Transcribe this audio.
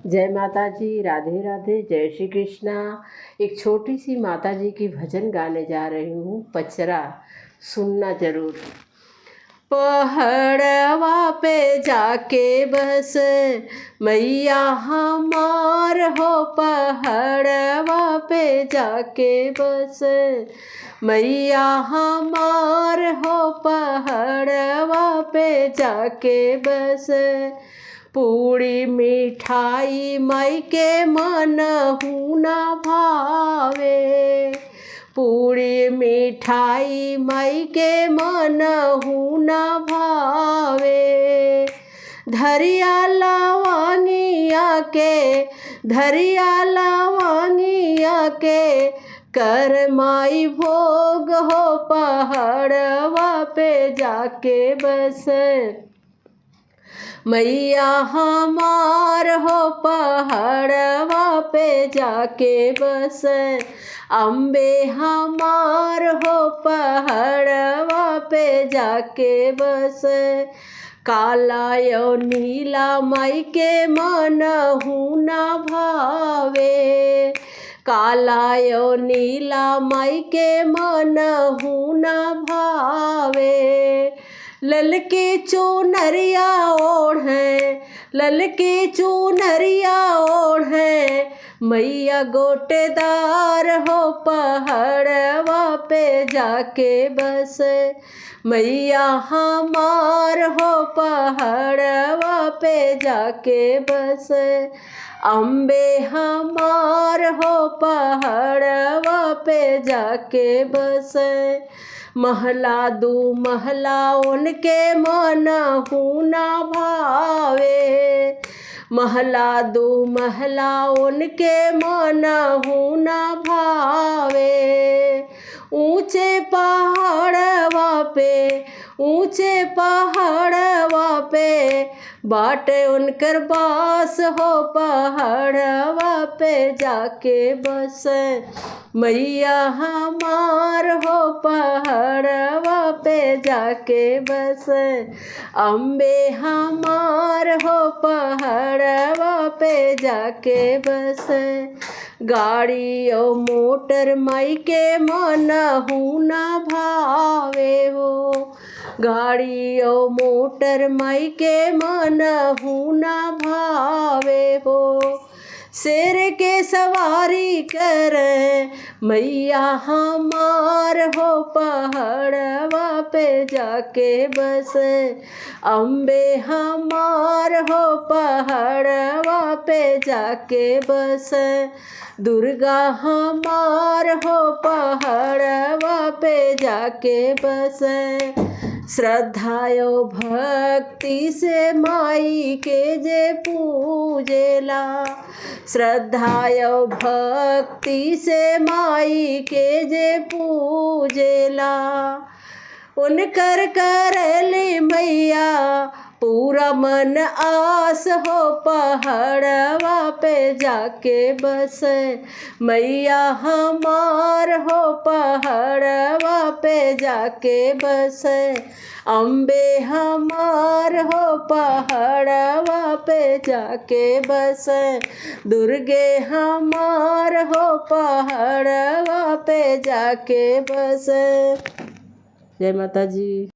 जय माता जी, राधे राधे, जय श्री कृष्णा। एक छोटी सी माता जी की भजन गाने जा रही हूँ, पचरा, सुनना जरूर। पहाड़वा पे जाके बस मैया हमार हो, पहाड़वा पे जाके बस मैया हमार हो, पहाड़वा पे जाके बस पूरी मिठाई माई के मन हुना भावे, पूरी मिठाई माई के मन हुना भावे। धरिया लवंगिया के, धरिया लवंगिया के कर माई भोग हो, पहाड़वा पे जाके बस मैया हमार हो, पहाड़वा पे जाके बस अम्बे हमार हो, पहाड़वा पे जाके बस काला यो नीला माई के मन हुना भावे, काला यो नीला माई के मन हुना भावे। ललके चुनरिया ओढ़े, ललके चुनरिया ओढ़े मैया गोटेदार हो, पहाड़वा पे जाके बस मैया हमार हो, पहाड़वा पे जाके बस अम्बे हमार हो, पहाड़वा पे जाके बस महला दू महला उनके मन हुना भावे, महला दू महला उनके मन हुना भावे। ऊंचे पहाड़वा पे, ऊंचे पहाड़वा पे बाटे उनकर बास हो, पहाड़वा पे जाके बस मैया हमार हो, पहाड़वा पे जाके बस अम्बे हमार हो, पहाड़वा पे जाके बस गाड़ी ओ मोटर माई के मन हुना भावे हो, गाड़ी ओ मोटर माई के मन हुना भावे हो। शेर के सवारी कर मैया हमार हो, पहाड़वा पे जाके बस अम्बे हमार हो, पहाड़वा पे जाके बस दुर्गा हमार हो, पहाड़वा पे जाके बस श्रद्धायो भक्ति से माई के जे पूजेला, श्रद्धायो भक्ति से माई के जे पूजेला उनकर करली मैया पूरा मन आस हो, पहाड़वा पे जाके बस मैया हमार हो, पहाड़वा पे जाके बस अम्बे हमार हो, पहाड़वा पे जाके बस दुर्गे हमार हो, पहाड़वा पे जाके बस। जय माता जी।